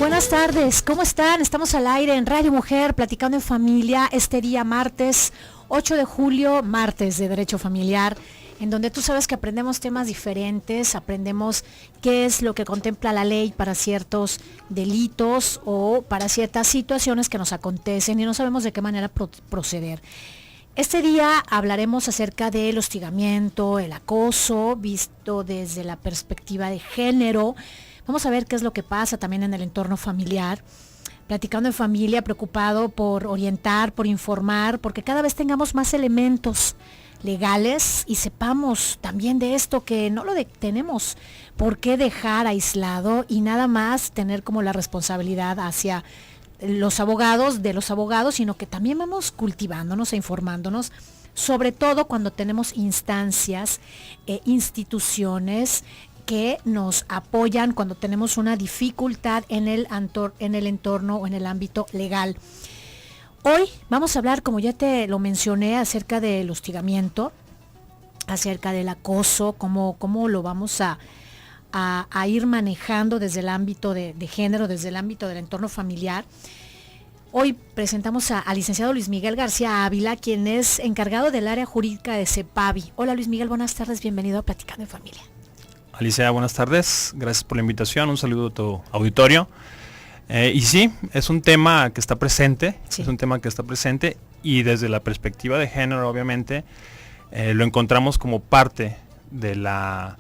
Buenas tardes, ¿cómo están? Estamos al aire en Radio Mujer, platicando en familia, este día martes 8 de julio, martes de Derecho Familiar, en donde tú sabes que aprendemos temas diferentes, aprendemos qué es lo que contempla la ley para ciertos delitos o para ciertas situaciones que nos acontecen y no sabemos de qué manera proceder. Este día hablaremos acerca del hostigamiento, el acoso, visto desde la perspectiva de género. Vamos a ver qué es lo que pasa también en el entorno familiar. Platicando en familia, preocupado por orientar, por informar, porque cada vez tengamos más elementos legales y sepamos también de esto que no lo tenemos por qué dejar aislado y nada más tener como la responsabilidad hacia los abogados, sino que también vamos cultivándonos e informándonos, sobre todo cuando tenemos instancias, instituciones que nos apoyan cuando tenemos una dificultad en el entorno o en el ámbito legal. Hoy vamos a hablar, como ya te lo mencioné, acerca del hostigamiento, acerca del acoso, cómo lo vamos a ir manejando desde el ámbito de género, desde el ámbito del entorno familiar. Hoy presentamos al licenciado Luis Miguel García Ávila, quien es encargado del área jurídica de CEPAVI. Hola Luis Miguel, buenas tardes, bienvenido a Platicando en Familia. Alicia, buenas tardes, gracias por la invitación, un saludo a tu auditorio. Y sí, es un tema que está presente, y desde la perspectiva de género, obviamente, lo encontramos como parte de la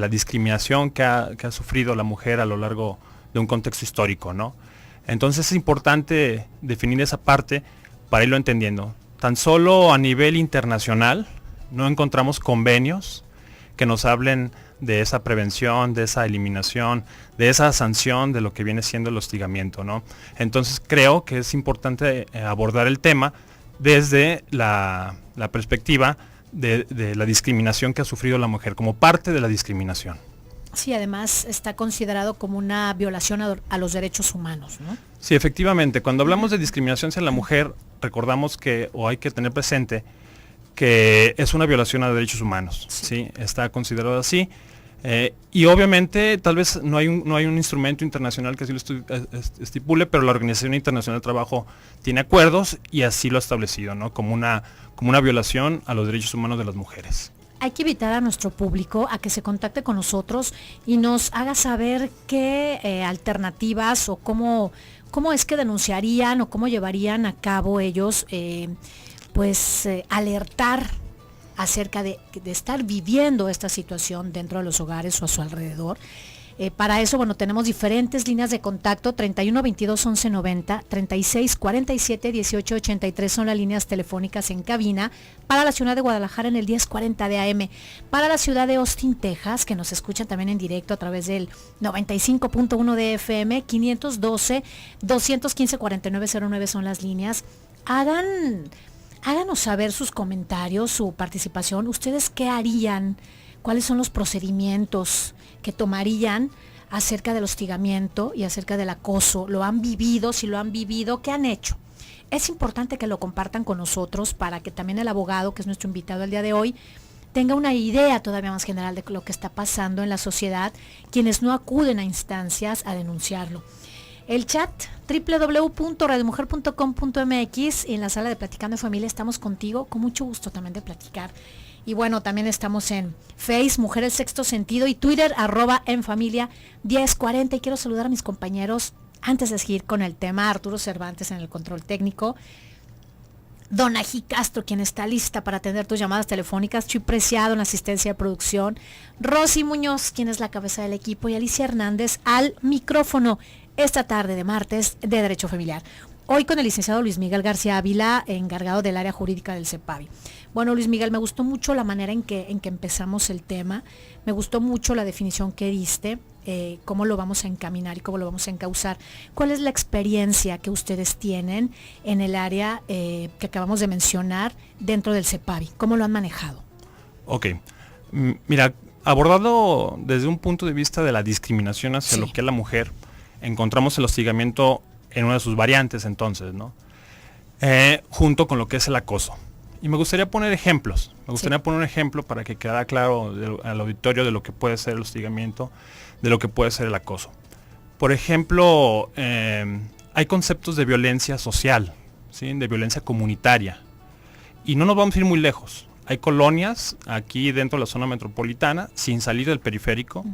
discriminación que ha sufrido la mujer a lo largo de un contexto histórico, ¿no? Entonces es importante definir esa parte para irlo entendiendo. Tan solo a nivel internacional no encontramos convenios que nos hablen de esa prevención, de esa eliminación, de esa sanción de lo que viene siendo el hostigamiento, ¿no? Entonces creo que es importante abordar el tema desde la perspectiva de la discriminación que ha sufrido la mujer, como parte de la discriminación. Sí, además está considerado como una violación a los derechos humanos, ¿no? Sí, efectivamente, cuando hablamos de discriminación hacia la mujer, recordamos que, o hay que tener presente, que es una violación a derechos humanos, ¿sí? Está considerado así. Y obviamente tal vez no hay un instrumento internacional que así lo estipule, pero la Organización Internacional del Trabajo tiene acuerdos y así lo ha establecido, ¿no? Como una violación a los derechos humanos de las mujeres. Hay que invitar a nuestro público a que se contacte con nosotros y nos haga saber qué alternativas o cómo es que denunciarían o cómo llevarían a cabo ellos alertar acerca de estar viviendo esta situación dentro de los hogares o a su alrededor. Para eso, tenemos diferentes líneas de contacto, 31 22 11 90, 36 47 18 83 son las líneas telefónicas en cabina, para la ciudad de Guadalajara en el 1040 de AM, para la ciudad de Austin, Texas, que nos escuchan también en directo a través del 95.1 de FM, 512 215 4909 son las líneas. Háganos saber sus comentarios, su participación. ¿Ustedes qué harían? ¿Cuáles son los procedimientos que tomarían acerca del hostigamiento y acerca del acoso? ¿Lo han vivido? Si lo han vivido, ¿qué han hecho? Es importante que lo compartan con nosotros para que también el abogado, que es nuestro invitado el día de hoy, tenga una idea todavía más general de lo que está pasando en la sociedad, quienes no acuden a instancias a denunciarlo. El chat www.radiomujer.com.mx, y en la sala de Platicando en Familia estamos contigo, con mucho gusto también de platicar. Y también estamos en Face, Mujeres Sexto Sentido, y Twitter, @enfamilia 1040. Y quiero saludar a mis compañeros, antes de seguir con el tema, Arturo Cervantes en el control técnico, Don Ají Castro, quien está lista para atender tus llamadas telefónicas, Chuy Preciado en la asistencia de producción, Rosy Muñoz, quien es la cabeza del equipo, y Alicia Hernández al micrófono, esta tarde de martes de Derecho Familiar. Hoy con el licenciado Luis Miguel García Ávila, encargado del área jurídica del CEPAVI. Luis Miguel, me gustó mucho la manera en que empezamos el tema, me gustó mucho la definición que diste, cómo lo vamos a encaminar y cómo lo vamos a encauzar. ¿Cuál es la experiencia que ustedes tienen en el área que acabamos de mencionar dentro del CEPAVI? ¿Cómo lo han manejado? Ok, mira, abordado desde un punto de vista de la discriminación hacia lo que es la mujer, encontramos el hostigamiento en una de sus variantes entonces, ¿no? Junto con lo que es el acoso. Y me gustaría poner ejemplos. Poner un ejemplo para que quede claro al auditorio de lo que puede ser el hostigamiento, de lo que puede ser el acoso. Por ejemplo, hay conceptos de violencia social, ¿sí? De violencia comunitaria. Y no nos vamos a ir muy lejos. Hay colonias aquí dentro de la zona metropolitana, sin salir del periférico,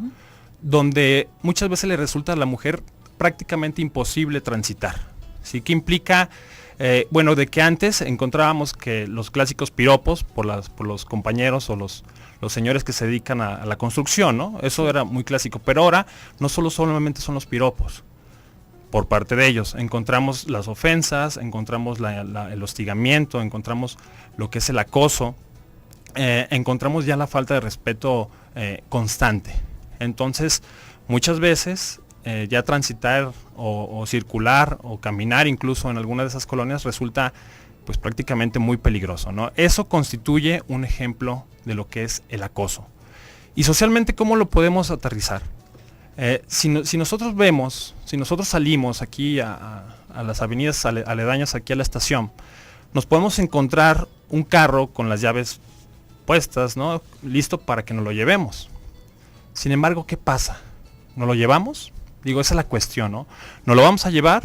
donde muchas veces le resulta a la mujer prácticamente imposible transitar. ¿Sí? Que implica, de que antes encontrábamos que los clásicos piropos por los compañeros o los señores que se dedican a la construcción, ¿no? Eso era muy clásico, pero ahora no solamente son los piropos. Por parte de ellos encontramos las ofensas, encontramos el hostigamiento, encontramos lo que es el acoso, encontramos ya la falta de respeto constante. Entonces, muchas veces ya transitar o circular o caminar incluso en alguna de esas colonias resulta pues prácticamente muy peligroso, ¿no? Eso constituye un ejemplo de lo que es el acoso. Y socialmente, ¿cómo lo podemos aterrizar? Si nosotros salimos aquí a las avenidas aledañas aquí a la estación, nos podemos encontrar un carro con las llaves puestas, ¿no? Listo para que nos lo llevemos. Sin embargo, ¿qué pasa? ¿Nos lo llevamos? Digo, esa es la cuestión, ¿no? ¿Nos lo vamos a llevar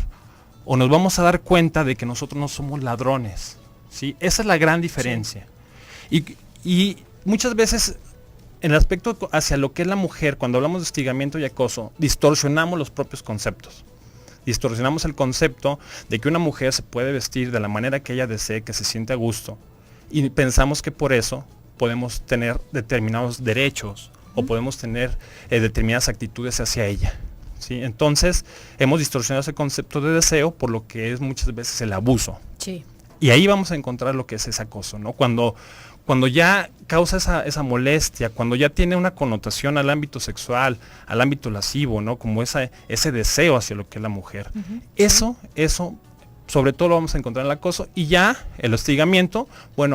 o nos vamos a dar cuenta de que nosotros no somos ladrones? ¿Sí? Esa es la gran diferencia. Sí. Y muchas veces, en el aspecto hacia lo que es la mujer, cuando hablamos de hostigamiento y acoso, distorsionamos los propios conceptos. Distorsionamos el concepto de que una mujer se puede vestir de la manera que ella desee, que se siente a gusto, y pensamos que por eso podemos tener determinados derechos o podemos tener determinadas actitudes hacia ella. ¿Sí? Entonces, hemos distorsionado ese concepto de deseo por lo que es muchas veces el abuso. Sí. Y ahí vamos a encontrar lo que es ese acoso, ¿no? Cuando ya causa esa molestia, cuando ya tiene una connotación al ámbito sexual, al ámbito lascivo, ¿no? Como ese deseo hacia lo que es la mujer. Eso, sobre todo lo vamos a encontrar en el acoso. Y ya el hostigamiento,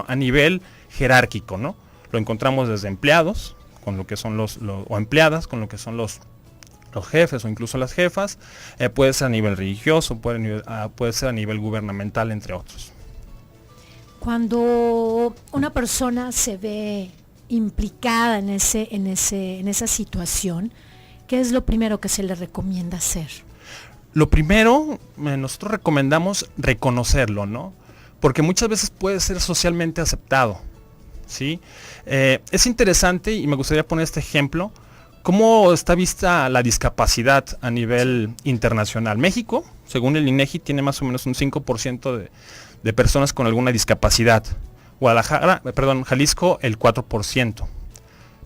a nivel jerárquico, ¿no? Lo encontramos desde empleados, con lo que son o empleadas, con lo que son los jefes o incluso las jefas, puede ser a nivel religioso, puede ser a nivel gubernamental, entre otros. Cuando una persona se ve implicada en esa situación, ¿qué es lo primero que se le recomienda hacer? Lo primero, nosotros recomendamos reconocerlo, ¿no? Porque muchas veces puede ser socialmente aceptado, ¿sí? Es interesante y me gustaría poner este ejemplo. ¿Cómo está vista la discapacidad a nivel internacional? México, según el INEGI, tiene más o menos un 5% de personas con alguna discapacidad. Jalisco, el 4%.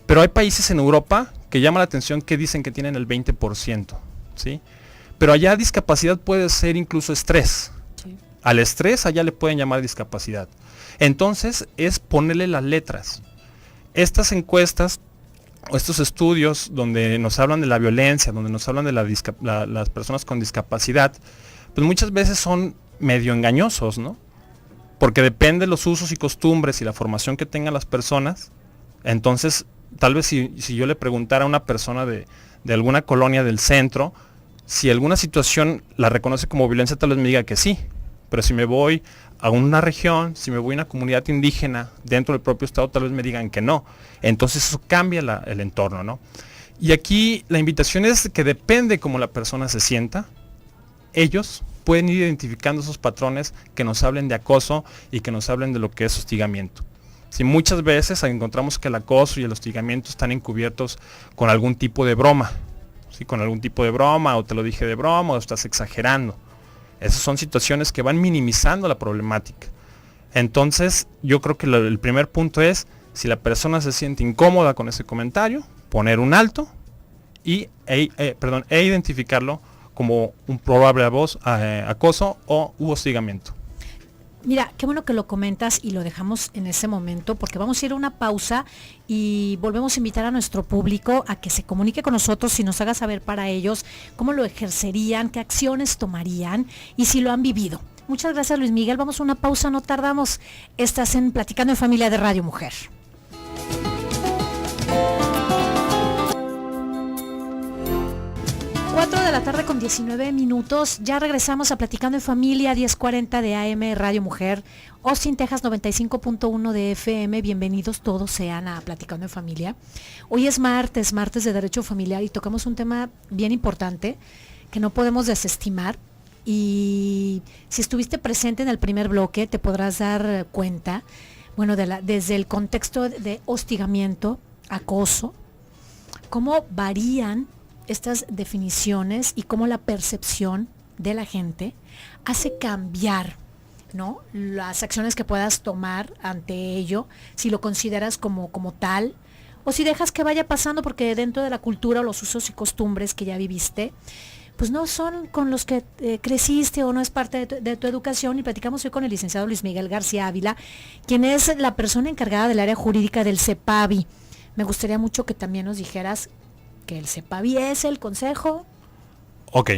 Pero hay países en Europa que llama la atención que dicen que tienen el 20%, ¿sí? Pero allá discapacidad puede ser incluso estrés. Sí. Al estrés allá le pueden llamar discapacidad. Entonces es ponerle las letras. Estas encuestas o estos estudios donde nos hablan de la violencia, donde nos hablan de las personas con discapacidad, pues muchas veces son medio engañosos, ¿no? Porque depende de los usos y costumbres y la formación que tengan las personas. Entonces, tal vez si yo le preguntara a una persona de alguna colonia del centro, si alguna situación la reconoce como violencia, tal vez me diga que sí. Pero si me voy a una región, si me voy a una comunidad indígena dentro del propio estado, tal vez me digan que no. Entonces eso cambia el entorno, ¿no? Y aquí la invitación es que depende cómo la persona se sienta, ellos pueden ir identificando esos patrones que nos hablen de acoso y que nos hablen de lo que es hostigamiento. Si muchas veces encontramos que el acoso y el hostigamiento están encubiertos con algún tipo de broma, ¿sí? Con algún tipo de broma, o te lo dije de broma, o estás exagerando. Esas son situaciones que van minimizando la problemática. Entonces, yo creo que el primer punto es, si la persona se siente incómoda con ese comentario, poner un alto e identificarlo como un probable acoso o hostigamiento. Mira, qué bueno que lo comentas y lo dejamos en ese momento, porque vamos a ir a una pausa y volvemos a invitar a nuestro público a que se comunique con nosotros y nos haga saber para ellos cómo lo ejercerían, qué acciones tomarían y si lo han vivido. Muchas gracias, Luis Miguel. Vamos a una pausa, no tardamos. Estás en Platicando en Familia de Radio Mujer. 4 de la tarde con 19 minutos, ya regresamos a Platicando en Familia, 1040 de AM Radio Mujer, Austin, Texas 95.1 de FM, bienvenidos todos sean a Platicando en Familia. Hoy es martes de Derecho Familiar y tocamos un tema bien importante que no podemos desestimar. Y si estuviste presente en el primer bloque, te podrás dar cuenta, bueno, desde el contexto de hostigamiento, acoso, cómo varían estas definiciones y cómo la percepción de la gente hace cambiar, ¿no?, las acciones que puedas tomar ante ello, si lo consideras como tal, o si dejas que vaya pasando porque dentro de la cultura o los usos y costumbres que ya viviste, pues no son con los que creciste o no es parte de tu educación. Y platicamos hoy con el licenciado Luis Miguel García Ávila, quien es la persona encargada del área jurídica del CEPAVI. Me gustaría mucho que también nos dijeras que el CEPAVI es el consejo. Ok,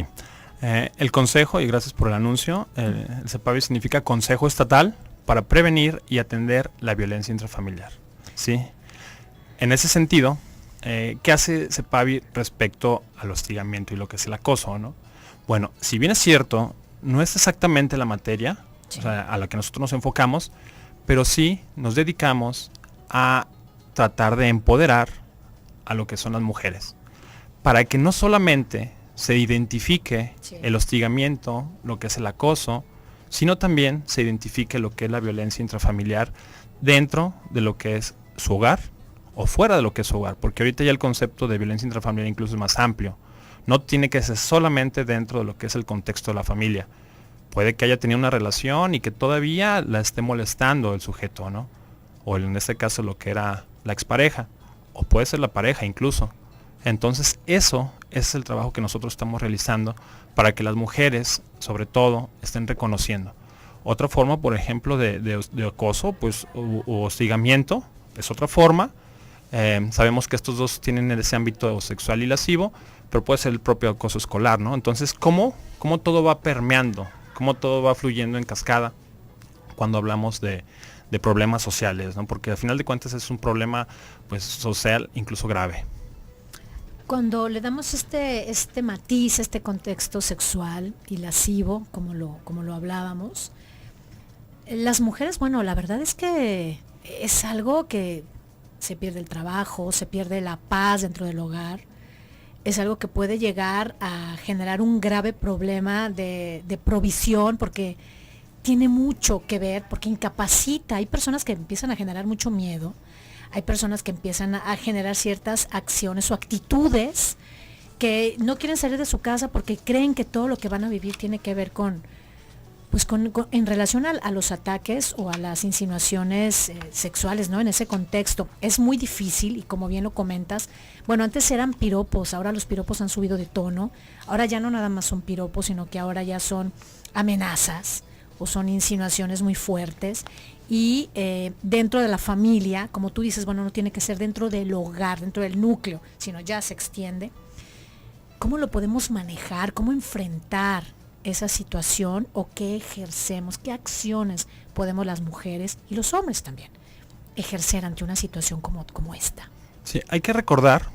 el consejo, y gracias por el anuncio, el CEPAVI significa Consejo Estatal para Prevenir y Atender la Violencia Intrafamiliar. ¿Sí? En ese sentido, ¿qué hace CEPAVI respecto al hostigamiento y lo que es el acoso, ¿no? Bueno, si bien es cierto, no es exactamente la materia, sí, o sea, a la que nosotros nos enfocamos, pero sí nos dedicamos a tratar de empoderar a lo que son las mujeres, para que no solamente se identifique, sí, el hostigamiento, lo que es el acoso, sino también se identifique lo que es la violencia intrafamiliar dentro de lo que es su hogar, o fuera de lo que es su hogar, porque ahorita ya el concepto de violencia intrafamiliar incluso es más amplio. No tiene que ser solamente dentro de lo que es el contexto de la familia. Puede que haya tenido una relación y que todavía la esté molestando el sujeto, ¿no? O en este caso lo que era la expareja, o puede ser la pareja incluso. Entonces eso es el trabajo que nosotros estamos realizando para que las mujeres, sobre todo, estén reconociendo. Otra forma, por ejemplo, de acoso, pues, o hostigamiento, es otra forma. Sabemos que estos dos tienen ese ámbito sexual y lascivo, pero puede ser el propio acoso escolar, ¿no? Entonces, ¿cómo todo va permeando? ¿Cómo todo va fluyendo en cascada cuando hablamos de problemas sociales, ¿no? Porque al final de cuentas es un problema, pues, social, incluso grave. Cuando le damos este matiz, este contexto sexual y lascivo, como lo hablábamos, las mujeres, bueno, la verdad es que es algo que se pierde el trabajo, se pierde la paz dentro del hogar, es algo que puede llegar a generar un grave problema de provisión, porque tiene mucho que ver, porque incapacita. Hay personas que empiezan a generar mucho miedo, hay personas que empiezan a generar ciertas acciones o actitudes que no quieren salir de su casa porque creen que todo lo que van a vivir tiene que ver en relación a los ataques o a las insinuaciones sexuales, ¿no? En ese contexto es muy difícil, y como bien lo comentas, bueno, antes eran piropos, ahora los piropos han subido de tono, ahora ya no nada más son piropos, sino que ahora ya son amenazas o son insinuaciones muy fuertes. Y dentro de la familia, como tú dices, bueno, no tiene que ser dentro del hogar, dentro del núcleo, sino ya se extiende. ¿Cómo lo podemos manejar? ¿Cómo enfrentar esa situación? ¿O qué ejercemos? ¿Qué acciones podemos las mujeres y los hombres también ejercer ante una situación como esta? Sí, hay que recordar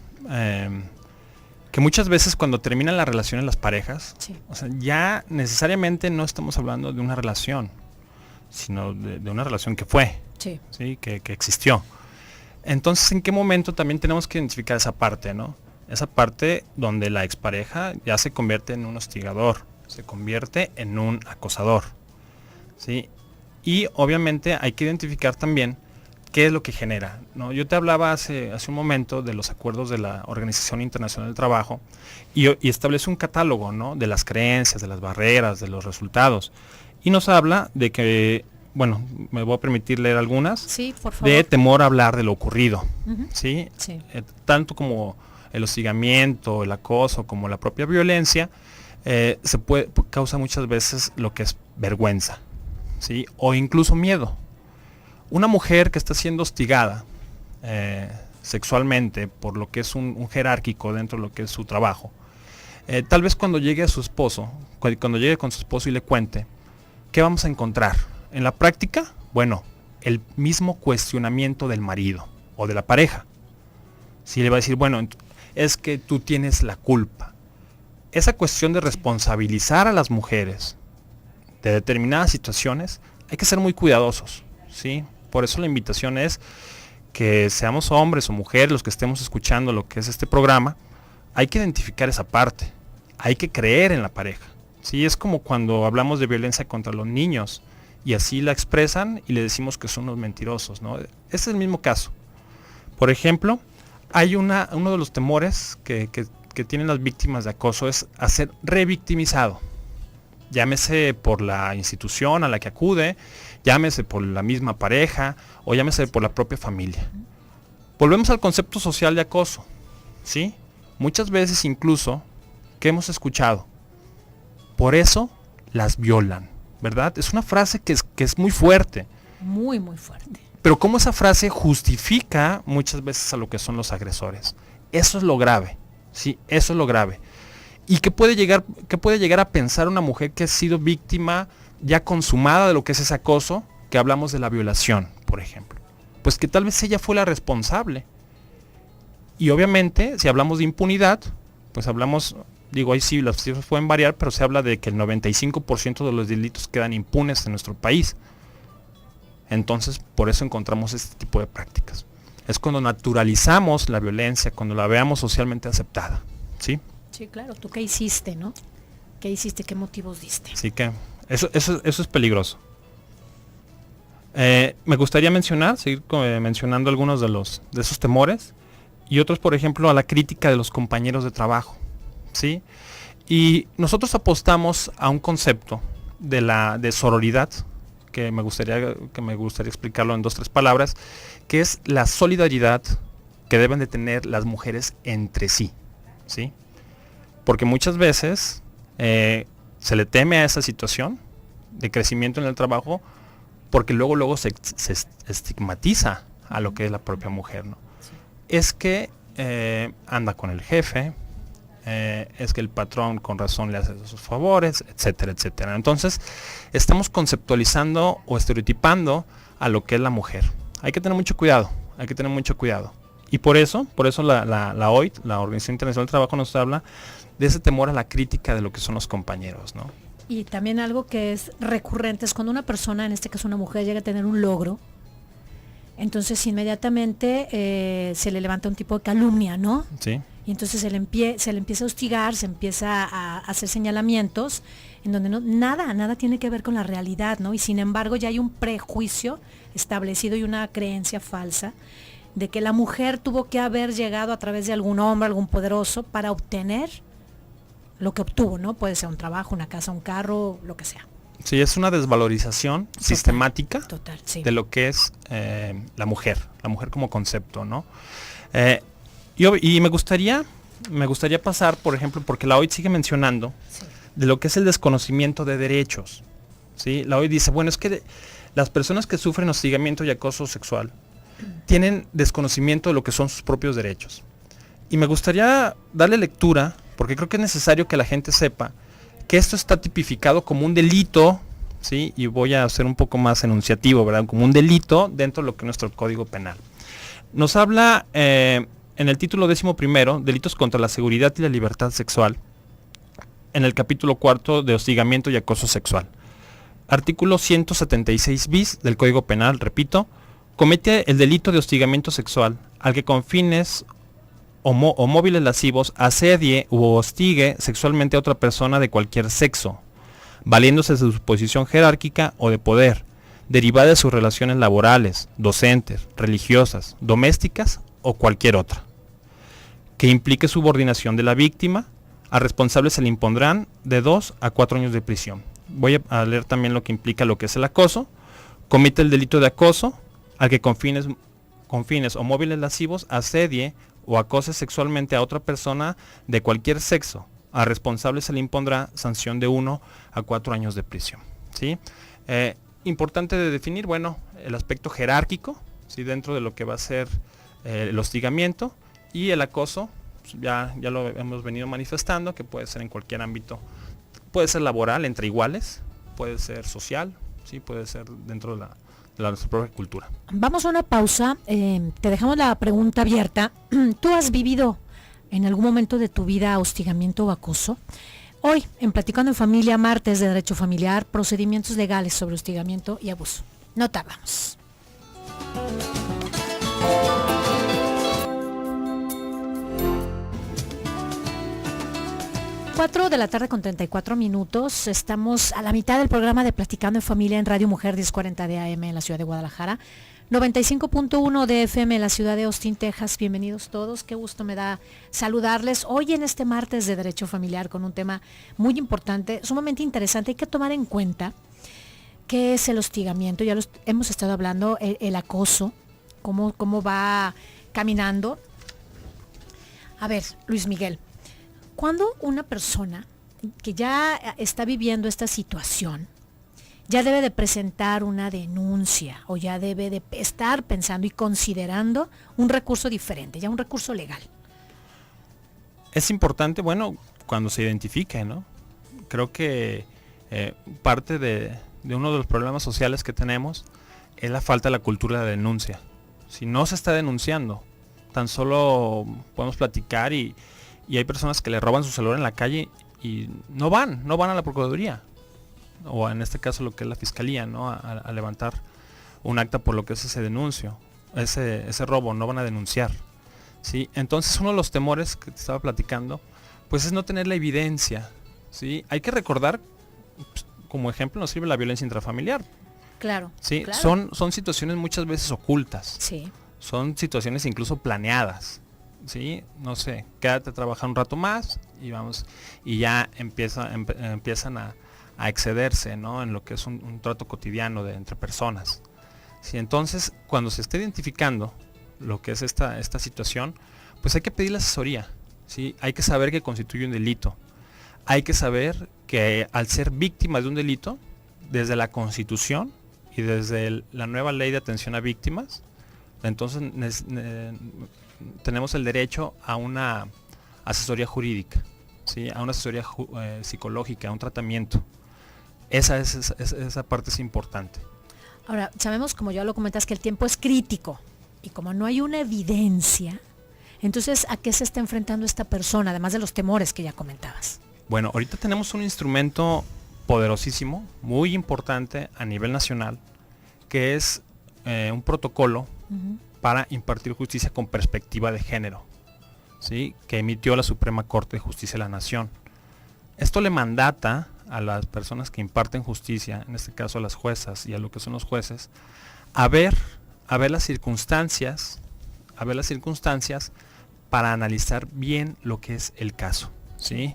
que muchas veces cuando terminan las relaciones las parejas, sí, o sea, ya necesariamente no estamos hablando de una relación, sino de una relación que fue, sí, ¿sí? Que existió. Entonces, ¿en qué momento también tenemos que identificar esa parte, ¿no? Esa parte donde la expareja ya se convierte en un hostigador, se convierte en un acosador, ¿sí? Y obviamente hay que identificar también qué es lo que genera, ¿no? Yo te hablaba hace un momento de los acuerdos de la Organización Internacional del Trabajo y establece un catálogo, ¿no? De las creencias, de las barreras, de los resultados. Y nos habla de que, bueno, me voy a permitir leer algunas, sí, por favor, de temor a hablar de lo ocurrido, ¿sí? Sí. Tanto como el hostigamiento, el acoso, como la propia violencia, causa muchas veces lo que es vergüenza, ¿sí? O incluso miedo. Una mujer que está siendo hostigada sexualmente por lo que es un jerárquico dentro de lo que es su trabajo, tal vez cuando llegue a su esposo, cuando llegue con su esposo y le cuente, ¿qué vamos a encontrar? En la práctica, bueno, el mismo cuestionamiento del marido o de la pareja. Si le va a decir, bueno, es que tú tienes la culpa. Esa cuestión de responsabilizar a las mujeres de determinadas situaciones, hay que ser muy cuidadosos, ¿sí? Por eso la invitación es que seamos hombres o mujeres los que estemos escuchando lo que es este programa, hay que identificar esa parte. hay que creer en la pareja. Sí, es como cuando hablamos de violencia contra los niños y así la expresan y le decimos que son unos mentirosos, ¿no? Es el mismo caso. Por ejemplo, hay uno de los temores que tienen las víctimas de acoso es a ser revictimizado. Llámese por la institución a la que acude, llámese por la misma pareja o llámese por la propia familia. Volvemos al concepto social de acoso, ¿sí? Muchas veces incluso, ¿qué hemos escuchado? Por eso las violan, ¿verdad? Es una frase que es muy fuerte. Muy, muy fuerte. Pero cómo esa frase justifica muchas veces a lo que son los agresores. Eso es lo grave, ¿sí? Eso es lo grave. ¿Y qué puede llegar a pensar una mujer que ha sido víctima ya consumada de lo que es ese acoso? Que hablamos de la violación, por ejemplo. Pues que tal vez ella fue la responsable. Y obviamente, si hablamos de impunidad, pues hablamos, ahí sí las cifras pueden variar, pero se habla de que el 95% de los delitos quedan impunes en nuestro país. Entonces, por eso encontramos este tipo de prácticas. Es cuando naturalizamos la violencia, cuando la veamos socialmente aceptada, ¿sí? Sí, claro. ¿Tú qué hiciste, no? ¿Qué hiciste? ¿Qué motivos diste? Así que eso es peligroso. Me gustaría seguir mencionando algunos de esos temores y otros, por ejemplo, a la crítica de los compañeros de trabajo, ¿sí? Y nosotros apostamos a un concepto de sororidad que me gustaría explicarlo en 2-3 palabras, que es la solidaridad que deben de tener las mujeres entre sí, ¿sí? Porque muchas veces se le teme a esa situación de crecimiento en el trabajo porque luego se estigmatiza a lo que es la propia mujer, ¿no? Sí. Es que anda con el jefe, es que el patrón con razón le hace sus favores, etcétera, etcétera. Entonces, estamos conceptualizando o estereotipando a lo que es la mujer. Hay que tener mucho cuidado, Y por eso la OIT, la Organización Internacional del Trabajo, nos habla de ese temor a la crítica de lo que son los compañeros, ¿no? Y también algo que es recurrente es cuando una persona, en este caso una mujer, llega a tener un logro, entonces inmediatamente se le levanta un tipo de calumnia, ¿no? Sí. Y entonces se le empieza a hostigar, se empieza a hacer señalamientos en donde nada tiene que ver con la realidad, ¿no? Y sin embargo ya hay un prejuicio establecido y una creencia falsa de que la mujer tuvo que haber llegado a través de algún hombre, algún poderoso, para obtener lo que obtuvo, ¿no? Puede ser un trabajo, una casa, un carro, lo que sea. Sí, es una desvalorización sistemática sí, de lo que es la mujer como concepto, ¿no? Y me gustaría pasar, por ejemplo, porque la OIT sigue mencionando de lo que es el desconocimiento de derechos, ¿sí? La OIT dice, bueno, es que las personas que sufren hostigamiento y acoso sexual tienen desconocimiento de lo que son sus propios derechos. Y me gustaría darle lectura, porque creo que es necesario que la gente sepa que esto está tipificado como un delito, ¿sí? Y voy a ser un poco más enunciativo, ¿verdad? Como un delito dentro de lo que es nuestro Código Penal. Nos habla en el título 11, delitos contra la seguridad y la libertad sexual, en el capítulo 4 de hostigamiento y acoso sexual. Artículo 176 bis del Código Penal, repito, comete el delito de hostigamiento sexual al que con fines o móviles lascivos asedie u hostigue sexualmente a otra persona de cualquier sexo, valiéndose de su posición jerárquica o de poder, derivada de sus relaciones laborales, docentes, religiosas, domésticas o cualquier otra, que implique subordinación de la víctima. A responsables se le impondrán de 2 a 4 años de prisión. Voy a leer también lo que implica lo que es el acoso. Comete el delito de acoso al que con fines o móviles lascivos asedie o acose sexualmente a otra persona de cualquier sexo. A responsable se le impondrá sanción de 1 a 4 años de prisión, ¿sí? Importante de definir, bueno, el aspecto jerárquico, ¿sí? Dentro de lo que va a ser el hostigamiento y el acoso, pues ya lo hemos venido manifestando, que puede ser en cualquier ámbito, puede ser laboral, entre iguales, puede ser social, ¿sí? Puede ser dentro de nuestra propia cultura. Vamos a una pausa, te dejamos la pregunta abierta. ¿Tú has vivido en algún momento de tu vida hostigamiento o acoso? Hoy, en Platicando en Familia, martes de Derecho Familiar, procedimientos legales sobre hostigamiento y abuso. No tardamos. 4 de la tarde con 34 minutos. Estamos a la mitad del programa de Platicando en Familia en Radio Mujer 1040 de AM en la ciudad de Guadalajara, 95.1 de FM en la ciudad de Austin, Texas. Bienvenidos todos. Qué gusto me da saludarles hoy en este martes de Derecho Familiar con un tema muy importante, sumamente interesante. Hay que tomar en cuenta qué es el hostigamiento. Ya hemos estado hablando, el acoso, cómo va caminando. A ver, Luis Miguel, cuando una persona que ya está viviendo esta situación ya debe de presentar una denuncia o ya debe de estar pensando y considerando un recurso diferente, ya un recurso legal? Es importante, bueno, cuando se identifique, ¿no? Creo que parte de uno de los problemas sociales que tenemos es la falta de la cultura de denuncia. Si no se está denunciando, tan solo podemos platicar y hay personas que le roban su celular en la calle y no van a la Procuraduría, o en este caso lo que es la Fiscalía, ¿no? A levantar un acta por lo que es ese denuncio, ese robo, no van a denunciar, ¿sí? Entonces uno de los temores que te estaba platicando, pues es no tener la evidencia, ¿sí? Hay que recordar, pues, como ejemplo nos sirve la violencia intrafamiliar. Claro. ¿Sí? Claro. Son situaciones muchas veces ocultas. Sí. Son situaciones incluso planeadas. ¿Sí? No sé, quédate a trabajar un rato más y vamos, y ya empiezan a excederse, ¿no? En lo que es un trato cotidiano entre personas. ¿Sí? Entonces, cuando se esté identificando lo que es esta situación, pues hay que pedir la asesoría, ¿sí? Hay que saber que constituye un delito. Hay que saber que al ser víctima de un delito, desde la Constitución y desde la nueva ley de atención a víctimas, entonces tenemos el derecho a una asesoría jurídica, ¿sí? A una asesoría psicológica, a un tratamiento. Esa parte es importante. Ahora, sabemos, como ya lo comentas, que el tiempo es crítico y como no hay una evidencia, entonces, ¿a qué se está enfrentando esta persona, además de los temores que ya comentabas? Bueno, ahorita tenemos un instrumento poderosísimo, muy importante a nivel nacional, que es un protocolo para impartir justicia con perspectiva de género, ¿sí? Que emitió la Suprema Corte de Justicia de la Nación. Esto le mandata a las personas que imparten justicia, en este caso a las juezas y a lo que son los jueces, a ver las circunstancias, para analizar bien lo que es el caso, ¿sí?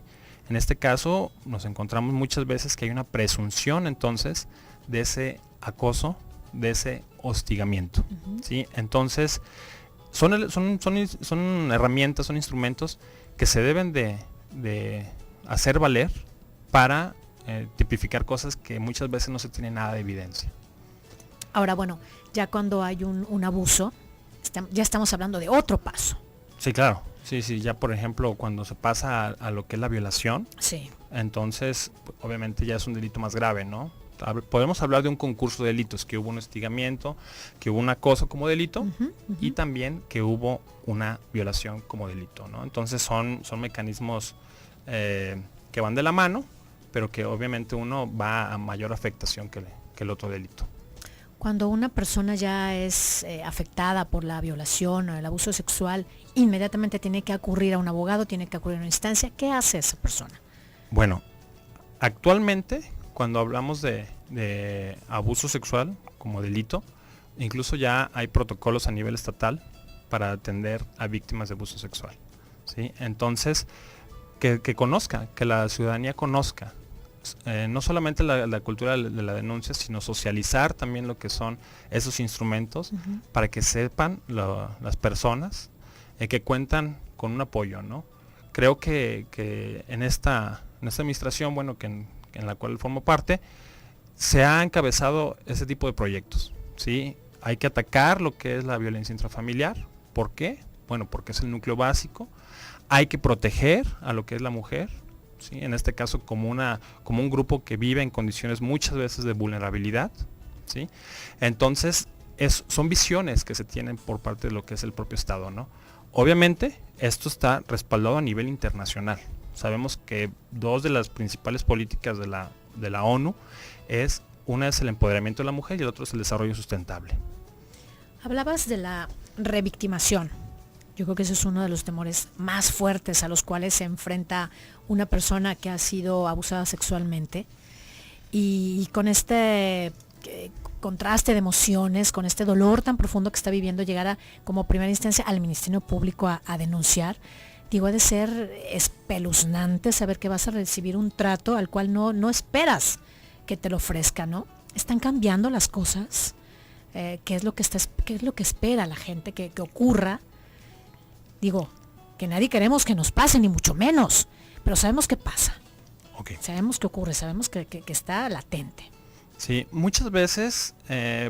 En este caso nos encontramos muchas veces que hay una presunción entonces de ese acoso, de ese hostigamiento, ¿sí? Entonces son herramientas, son instrumentos que se deben de hacer valer para tipificar cosas que muchas veces no se tiene nada de evidencia. Ahora, bueno, ya cuando hay un abuso, ya estamos hablando de otro paso. Sí, claro. Sí, ya por ejemplo cuando se pasa a lo que es la violación, sí, entonces obviamente ya es un delito más grave, ¿no? Podemos hablar de un concurso de delitos, que hubo un hostigamiento, que hubo un acoso como delito, y también que hubo una violación como delito, ¿no? Entonces son mecanismos que van de la mano, pero que obviamente uno va a mayor afectación que el otro delito. Cuando una persona ya es afectada por la violación o el abuso sexual, inmediatamente tiene que acudir a un abogado, tiene que acudir a una instancia. ¿Qué hace esa persona? Bueno, actualmente cuando hablamos de abuso sexual como delito, incluso ya hay protocolos a nivel estatal para atender a víctimas de abuso sexual, ¿sí? Entonces, que la ciudadanía conozca, no solamente la cultura de la denuncia, sino socializar también lo que son esos instrumentos para que sepan las personas que cuentan con un apoyo, ¿no? Creo que en esta administración, bueno, en la cual formo parte, se ha encabezado ese tipo de proyectos, ¿sí? Hay que atacar lo que es la violencia intrafamiliar. ¿Por qué? Bueno, porque es el núcleo básico. Hay que proteger a lo que es la mujer, ¿sí? En este caso como un grupo que vive en condiciones muchas veces de vulnerabilidad, ¿sí? Entonces son visiones que se tienen por parte de lo que es el propio Estado, ¿no? Obviamente esto está respaldado a nivel internacional. Sabemos que dos de las principales políticas de la ONU una es el empoderamiento de la mujer y el otro es el desarrollo sustentable. Hablabas de la revictimación. Yo creo que ese es uno de los temores más fuertes a los cuales se enfrenta una persona que ha sido abusada sexualmente. Y con este contraste de emociones, con este dolor tan profundo que está viviendo, llegar como primera instancia al Ministerio Público a denunciar, digo, ha de ser espeluznante saber que vas a recibir un trato al cual no esperas que te lo ofrezca, ¿no? Están cambiando las cosas. ¿Qué es lo que espera la gente que ocurra? Digo, que nadie queremos que nos pase, ni mucho menos, pero sabemos que pasa. Okay. Sabemos que ocurre, sabemos que está latente. Sí, muchas veces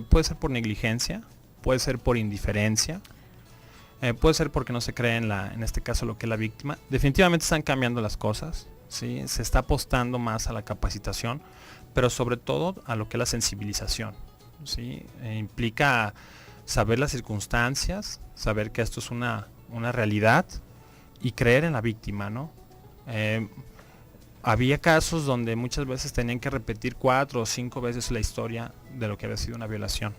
puede ser por negligencia, puede ser por indiferencia, puede ser porque no se cree en este caso lo que es la víctima. Definitivamente están cambiando las cosas, ¿sí? Se está apostando más a la capacitación, pero sobre todo a lo que es la sensibilización, ¿sí? Implica saber las circunstancias, saber que esto es una realidad y creer en la víctima, ¿no? Había casos donde muchas veces tenían que repetir 4 o 5 veces la historia de lo que había sido una violación.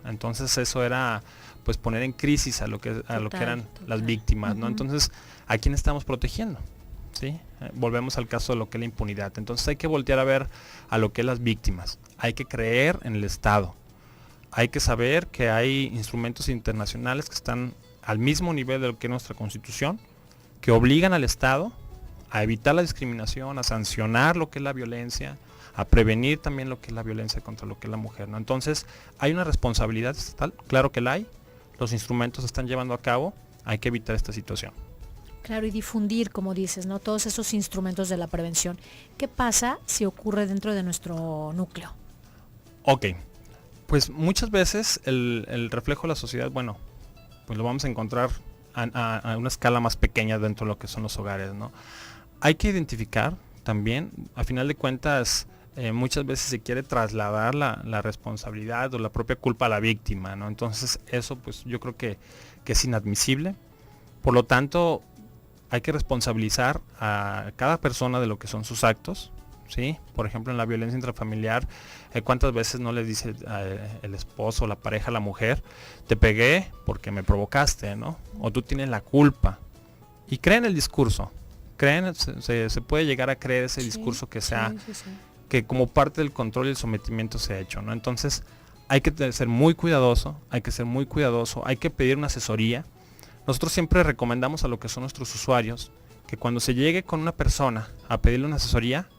Entonces eso era pues poner en crisis a lo que eran las víctimas, ¿no? Entonces, ¿a quién estamos protegiendo? ¿Sí? Volvemos al caso de lo que es la impunidad. Entonces hay que voltear a ver a lo que es las víctimas. Hay que creer en el Estado. Hay que saber que hay instrumentos internacionales que están al mismo nivel de lo que es nuestra Constitución, que obligan al Estado a evitar la discriminación, a sancionar lo que es la violencia, a prevenir también lo que es la violencia contra lo que es la mujer, ¿no? Entonces, hay una responsabilidad estatal, claro que la hay, los instrumentos se están llevando a cabo, hay que evitar esta situación. Claro, y difundir, como dices, ¿no? Todos esos instrumentos de la prevención. ¿Qué pasa si ocurre dentro de nuestro núcleo? Ok, pues muchas veces el reflejo de la sociedad, bueno, pues lo vamos a encontrar a una escala más pequeña dentro de lo que son los hogares, ¿no? Hay que identificar también, a final de cuentas, muchas veces se quiere trasladar la responsabilidad o la propia culpa a la víctima, ¿no? Entonces eso pues yo creo que es inadmisible. Por lo tanto, hay que responsabilizar a cada persona de lo que son sus actos, ¿sí? Por ejemplo, en la violencia intrafamiliar, ¿cuántas veces no le dice el esposo, la pareja, la mujer, te pegué porque me provocaste, ¿no? O tú tienes la culpa. Y creen el discurso. Se puede llegar a creer ese discurso que sea, que como parte del control y el sometimiento se ha hecho, ¿no? Entonces hay que ser muy cuidadoso, hay que pedir una asesoría. Nosotros siempre recomendamos a lo que son nuestros usuarios que cuando se llegue con una persona a pedirle una asesoría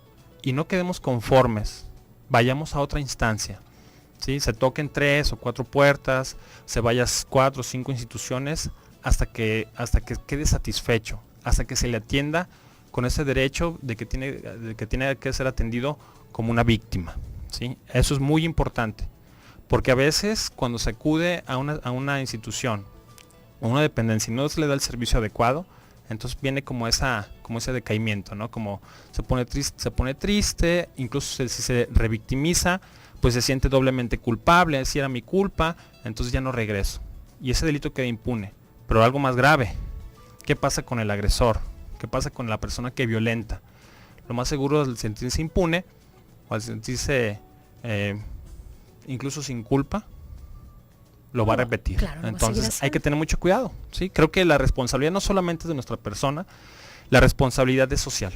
y no quedemos conformes, vayamos a otra instancia, ¿sí? Se toquen 3 o 4 puertas, se vayas 4 o 5 instituciones hasta que quede satisfecho, hasta que se le atienda con ese derecho de que tiene que ser atendido como una víctima, ¿sí? Eso es muy importante, porque a veces cuando se acude a una institución o una dependencia y no se le da el servicio adecuado, entonces viene como ese decaimiento, ¿no? Como se pone triste, incluso si se revictimiza, pues se siente doblemente culpable, si era mi culpa, entonces ya no regreso. Y ese delito queda impune. Pero algo más grave, ¿qué pasa con el agresor? ¿Qué pasa con la persona que violenta? Lo más seguro es al sentirse impune o al sentirse incluso sin culpa, lo va a repetir. Claro, entonces hay que tener mucho cuidado, ¿sí? Creo que la responsabilidad no solamente es de nuestra persona, la responsabilidad es social.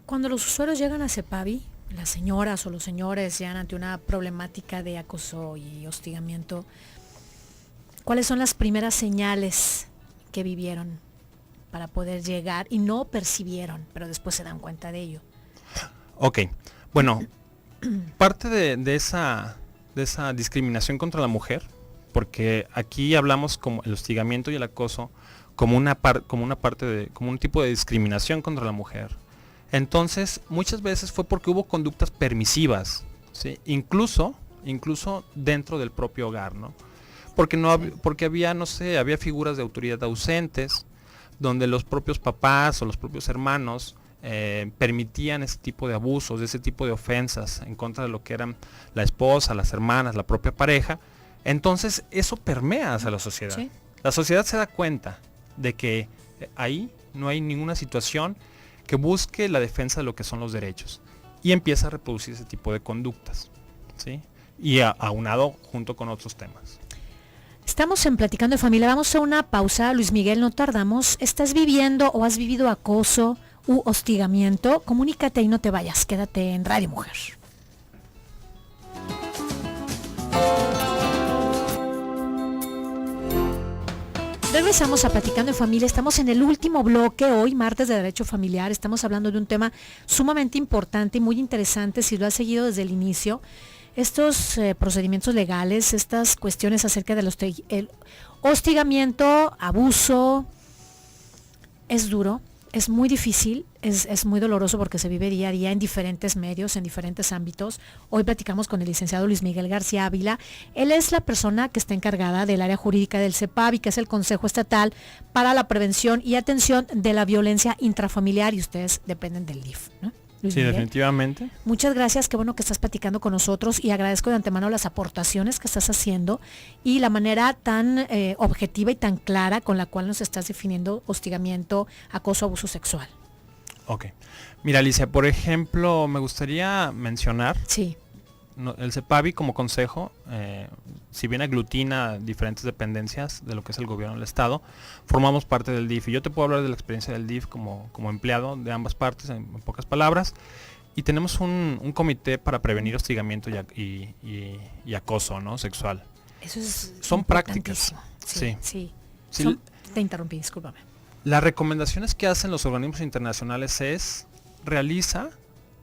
Cuando los usuarios llegan a CEPAVI, las señoras o los señores llegan ante una problemática de acoso y hostigamiento, ¿cuáles son las primeras señales que vivieron para poder llegar y no percibieron, pero después se dan cuenta de ello? Ok, bueno, parte de esa discriminación contra la mujer, porque aquí hablamos como el hostigamiento y el acoso como un tipo de discriminación contra la mujer. Entonces, muchas veces fue porque hubo conductas permisivas, ¿sí? Incluso dentro del propio hogar, ¿no? Porque había figuras de autoridad ausentes, donde los propios papás o los propios hermanos permitían ese tipo de abusos, ese tipo de ofensas en contra de lo que eran la esposa, las hermanas, la propia pareja. Entonces eso permea hacia la sociedad. Sí. La sociedad se da cuenta de que ahí no hay ninguna situación que busque la defensa de lo que son los derechos y empieza a reproducir ese tipo de conductas, ¿sí? Y aunado junto con otros temas. Estamos en Platicando de Familia. Vamos a una pausa. Luis Miguel, no tardamos. ¿Estás viviendo o has vivido acoso u hostigamiento? Comunícate y no te vayas. Quédate en Radio Mujer. Regresamos a Platicando en Familia. Estamos en el último bloque hoy, martes de Derecho Familiar. Estamos hablando de un tema sumamente importante y muy interesante si lo has seguido desde el inicio. Estos procedimientos legales, estas cuestiones acerca del hostigamiento, abuso, es duro, es muy difícil, es muy doloroso porque se vive día a día en diferentes medios, en diferentes ámbitos. Hoy platicamos con el licenciado Luis Miguel García Ávila. Él es la persona que está encargada del área jurídica del CEPAVI, que es el Consejo Estatal para la Prevención y Atención de la Violencia Intrafamiliar, y ustedes dependen del DIF, ¿no? Luis Sí, Miguel. definitivamente. Muchas gracias, qué bueno que estás platicando con nosotros y agradezco de antemano las aportaciones que estás haciendo y la manera tan objetiva y tan clara con la cual nos estás definiendo hostigamiento, acoso, abuso sexual. Ok. Mira, Alicia, por ejemplo, me gustaría mencionar Sí. el CEPAVI como consejo, si bien aglutina diferentes dependencias de lo que es el gobierno del Estado, formamos parte del DIF. Y yo te puedo hablar de la experiencia del DIF como empleado de ambas partes, en pocas palabras. Y tenemos un comité para prevenir hostigamiento y acoso, ¿no?, sexual. Eso es Son prácticas. Sí. Sí. Te interrumpí, discúlpame. Las recomendaciones que hacen los organismos internacionales es realiza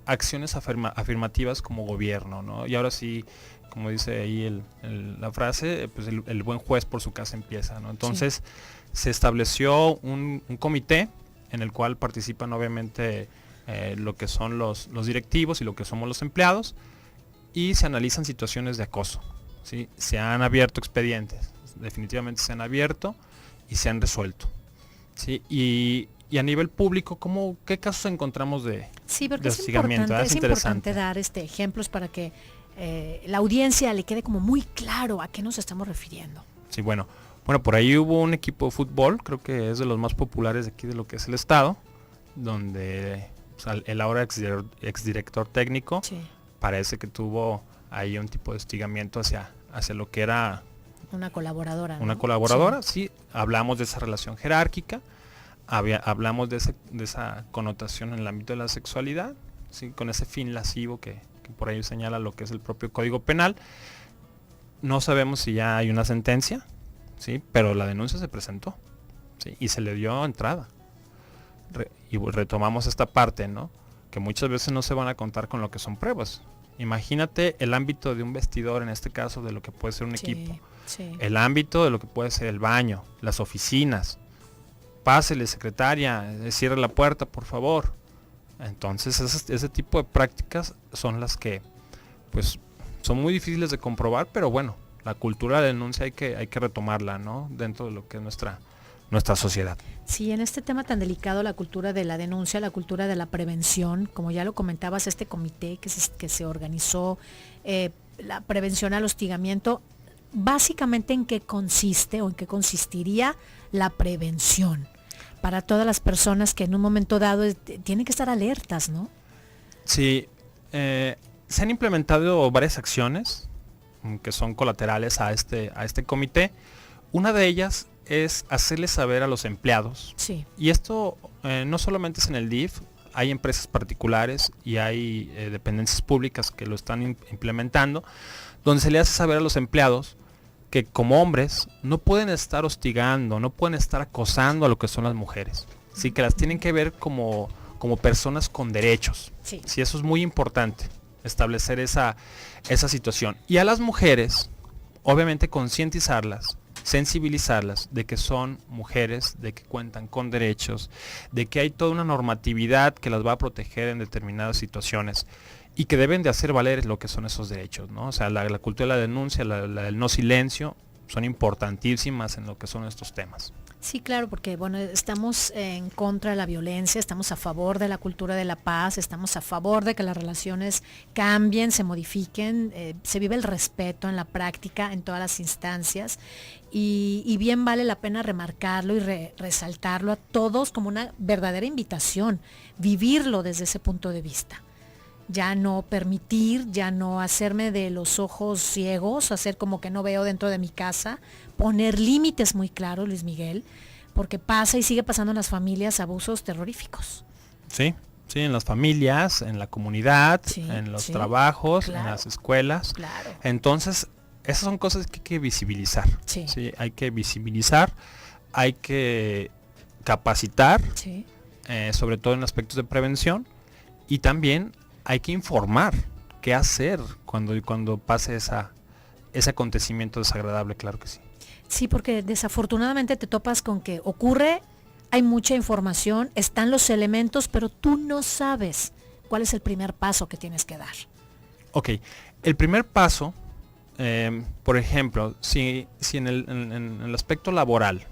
acciones afirmativas como gobierno, ¿no? Y ahora sí, como dice ahí la frase, pues el buen juez por su casa empieza, ¿no? Entonces se estableció un comité en el cual participan obviamente lo que son los directivos y lo que somos los empleados, y se analizan situaciones de acoso, ¿sí? Se han abierto expedientes, definitivamente se han abierto y se han resuelto, ¿sí? Y a nivel público, ¿qué casos encontramos de Sí, porque de es hostigamiento? importante, Es interesante dar ejemplos para que la audiencia le quede como muy claro a qué nos estamos refiriendo. Sí, bueno, por ahí hubo un equipo de fútbol, creo que es de los más populares de aquí de lo que es el estado, donde el ahora exdirector técnico parece que tuvo ahí un tipo de hostigamiento hacia lo que era una colaboradora, ¿no? Una colaboradora, sí, hablamos de esa relación jerárquica, hablamos de esa connotación en el ámbito de la sexualidad, ¿sí?, con ese fin lascivo que por ahí señala lo que es el propio Código Penal. No sabemos si ya hay una sentencia, ¿sí?, pero la denuncia se presentó, ¿sí?, y se le dio entrada. Y retomamos esta parte, ¿no?, que muchas veces no se van a contar con lo que son pruebas. Imagínate el ámbito de un vestidor, en este caso de lo que puede ser un equipo, el ámbito de lo que puede ser el baño, las oficinas. Pásele, secretaria, cierre la puerta, por favor. Entonces ese tipo de prácticas son las que pues son muy difíciles de comprobar, pero bueno, la cultura de denuncia hay que retomarla, ¿no?, dentro de lo que es nuestra sociedad. Sí, en este tema tan delicado, la cultura de la denuncia, la cultura de la prevención, como ya lo comentabas, este comité que se organizó, la prevención al hostigamiento, básicamente ¿en qué consiste o en qué consistiría la prevención? Para todas las personas que en un momento dado tienen que estar alertas, ¿no? Sí, se han implementado varias acciones que son colaterales a este comité. Una de ellas es hacerles saber a los empleados. Sí. Y esto no solamente es en el DIF, hay empresas particulares y hay dependencias públicas que lo están implementando, donde se le hace saber a los empleados que como hombres no pueden estar hostigando, no pueden estar acosando a lo que son las mujeres, sí, que las tienen que ver como personas con derechos. Sí. Sí, eso es muy importante, establecer esa situación. Y a las mujeres, obviamente concientizarlas, sensibilizarlas de que son mujeres, de que cuentan con derechos, de que hay toda una normatividad que las va a proteger en determinadas situaciones y que deben de hacer valer lo que son esos derechos, ¿no? O sea, la cultura de la denuncia, la del no silencio, son importantísimas en lo que son estos temas. Sí, claro, porque bueno, estamos en contra de la violencia, estamos a favor de la cultura de la paz, estamos a favor de que las relaciones cambien, se modifiquen, se vive el respeto en la práctica, en todas las instancias, y bien vale la pena remarcarlo y resaltarlo a todos como una verdadera invitación, vivirlo desde ese punto de vista. ya no permitir, ya no hacerme de los ojos ciegos, hacer como que no veo dentro de mi casa, poner límites muy claros, Luis Miguel, porque pasa y sigue pasando en las familias abusos terroríficos. Sí, sí, en las familias, en la comunidad, en los trabajos, en las escuelas. Claro. Entonces, esas son cosas que hay que visibilizar. Sí. Sí, hay que visibilizar, hay que capacitar, sobre todo en aspectos de prevención, y también hay que informar qué hacer cuando pase ese acontecimiento desagradable, claro que sí. Sí, porque desafortunadamente te topas con que ocurre, hay mucha información, están los elementos, pero tú no sabes cuál es el primer paso que tienes que dar. Ok, el primer paso, por ejemplo, si en el aspecto laboral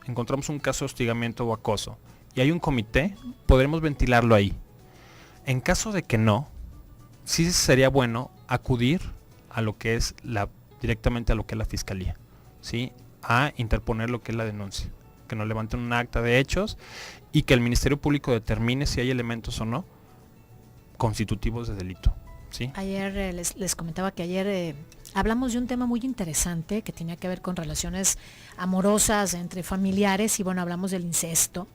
encontramos un caso de hostigamiento o acoso y hay un comité, podremos ventilarlo ahí. En caso de que no, sí sería bueno acudir a lo que es directamente a lo que es la fiscalía, ¿sí? A interponer lo que es la denuncia, que nos levanten un acta de hechos y que el Ministerio Público determine si hay elementos o no constitutivos de delito, ¿sí? Ayer les comentaba que ayer hablamos de un tema muy interesante que tenía que ver con relaciones amorosas entre familiares y bueno, hablamos del incesto.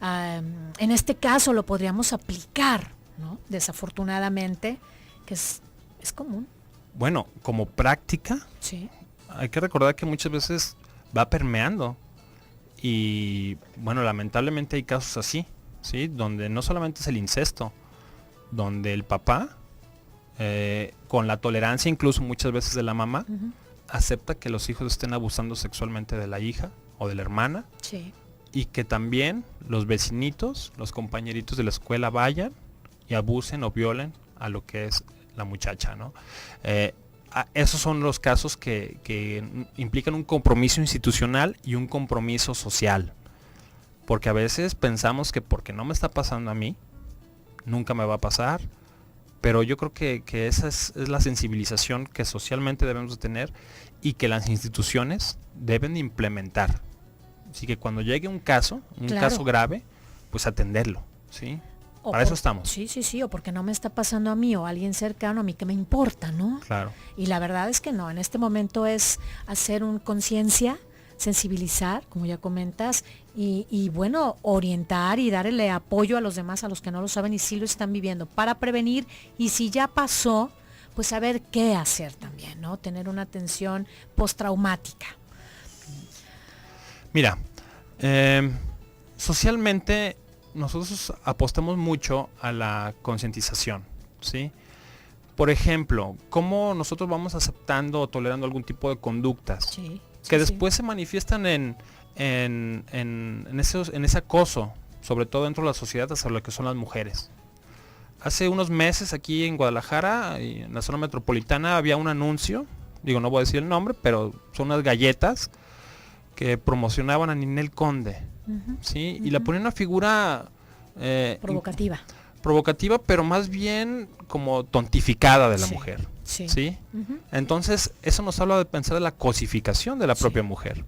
En este caso lo podríamos aplicar, ¿no? Desafortunadamente, que es común. Bueno, como práctica, sí, hay que recordar que muchas veces va permeando y bueno, lamentablemente hay casos así, ¿sí? Donde no solamente es el incesto, donde el papá, con la tolerancia incluso muchas veces de la mamá, acepta que los hijos estén abusando sexualmente de la hija o de la hermana. Sí. Y que también los vecinitos, los compañeritos de la escuela vayan y abusen o violen a lo que es la muchacha, ¿no? Esos son los casos que implican un compromiso institucional y un compromiso social. Porque a veces pensamos que porque no me está pasando a mí, nunca me va a pasar. Pero yo creo que esa es la sensibilización que socialmente debemos de tener y que las instituciones deben de implementar. Así que cuando llegue un caso grave, pues atenderlo, ¿sí? Para eso estamos. Sí, o porque no me está pasando a mí o a alguien cercano a mí que me importa, ¿no? Claro. Y la verdad es que no, en este momento es hacer un conciencia, sensibilizar, como ya comentas, y bueno, orientar y darle apoyo a los demás, a los que no lo saben y sí lo están viviendo, para prevenir, y si ya pasó, pues saber qué hacer también, ¿no? Tener una atención postraumática. Mira, socialmente nosotros apostamos mucho a la concientización, ¿sí? Por ejemplo, cómo nosotros vamos aceptando o tolerando algún tipo de conductas que después se manifiestan en ese acoso, sobre todo dentro de la sociedad hacia lo que son las mujeres. Hace unos meses aquí en Guadalajara, en la zona metropolitana, había un anuncio, no voy a decir el nombre, pero son unas galletas que promocionaban a Ninel Conde, ¿sí? Y la ponían una figura provocativa, pero más bien como tontificada de la mujer, ¿sí? Entonces eso nos habla de pensar de la cosificación de la propia mujer.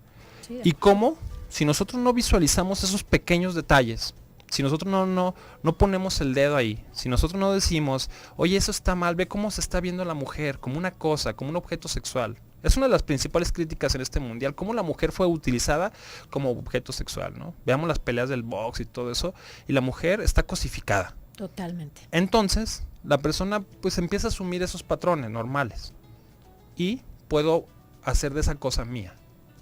Y cómo, si nosotros no visualizamos esos pequeños detalles, si nosotros no ponemos el dedo ahí, si nosotros no decimos, oye, eso está mal, ve cómo se está viendo a la mujer como una cosa, como un objeto sexual. Es una de las principales críticas en este mundial, cómo la mujer fue utilizada como objeto sexual, ¿no? Veamos las peleas del box y todo eso, y la mujer está cosificada. Totalmente. Entonces, la persona pues empieza a asumir esos patrones normales. Y puedo hacer de esa cosa mía,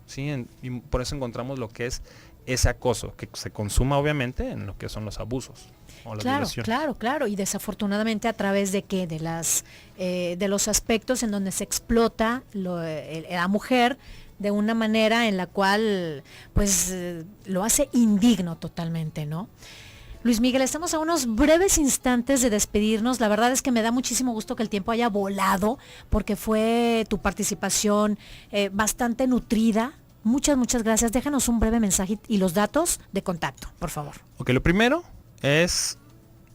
¿sí? Y por eso encontramos lo que es ese acoso, que se consuma obviamente en lo que son los abusos. O las violaciones. Claro, y desafortunadamente a través de qué, de los aspectos en donde se explota la mujer de una manera en la cual pues lo hace indigno totalmente, ¿no? Luis Miguel, estamos a unos breves instantes de despedirnos. La verdad es que me da muchísimo gusto que el tiempo haya volado, porque fue tu participación bastante nutrida. Muchas gracias. Déjanos un breve mensaje y los datos de contacto, por favor. Ok, lo primero es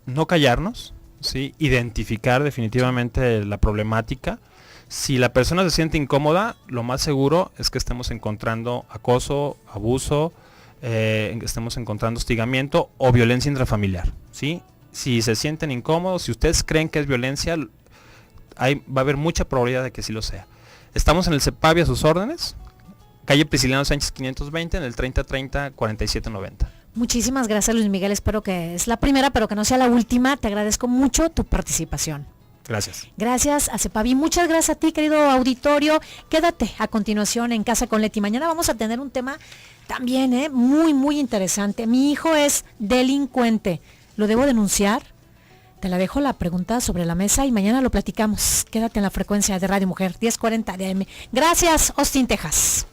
no callarnos, ¿sí? Identificar definitivamente la problemática. Si la persona se siente incómoda, lo más seguro es que estemos encontrando acoso, abuso, estemos encontrando hostigamiento o violencia intrafamiliar, ¿sí? Si se sienten incómodos, si ustedes creen que es violencia, va a haber mucha probabilidad de que sí lo sea. Estamos en el CEPAVI a sus órdenes, calle Prisciliano Sánchez 520, en el 3030-4790. Muchísimas gracias, Luis Miguel. Espero que es la primera, pero que no sea la última. Te agradezco mucho tu participación. Gracias. Gracias a CEPAVI. Muchas gracias a ti, querido auditorio. Quédate a continuación en Casa con Leti. Mañana vamos a tener un tema también muy, muy interesante. Mi hijo es delincuente. ¿Lo debo denunciar? Te la dejo la pregunta sobre la mesa y mañana lo platicamos. Quédate en la frecuencia de Radio Mujer, 1040 AM. Gracias, Austin, Texas.